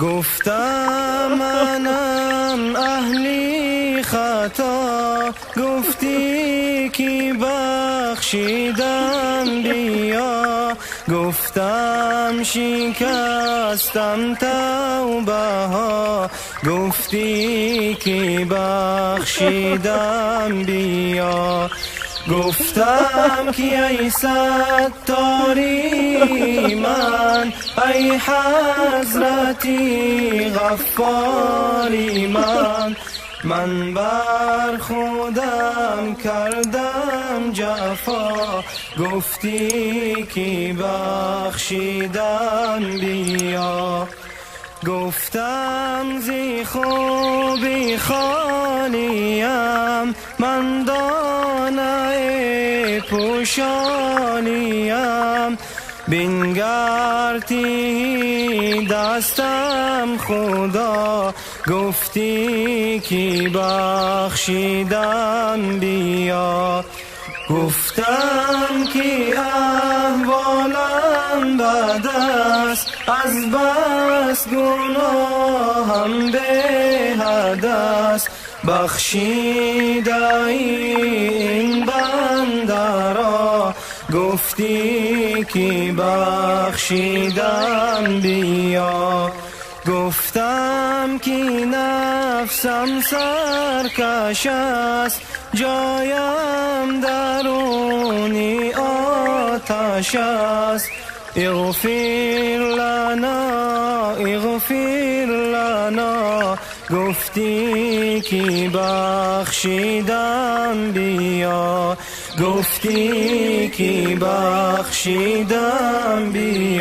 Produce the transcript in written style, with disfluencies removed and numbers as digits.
گفتم منم اهلی خطا، گفتی کی بخشیدم بیا. گفتم شکستم توبه ها، گفتی کی بخشیدم بیا. گفتم کی ای ستاری من، ای حضرتی غفاری من بر خودم کردم جفا، گفتی کی بخشیدم بیا. گفتم زی خوبی خالیم، من دانه پوشانیم. بنگرتی دستم خدا، گفتی کی بخشیدم بیا. گفتم کی احوالم بد است، از بس گناهم به حد است. بخشیده این بنده را، گفتی کی بخشیدم بیا. گفتم کی نفسم سرکش است، جایم درونی آتش است. اغفر لنا اغفر لنا، گفتی کی بخشیدم بیا. گفتی کی بخشیدم بیا.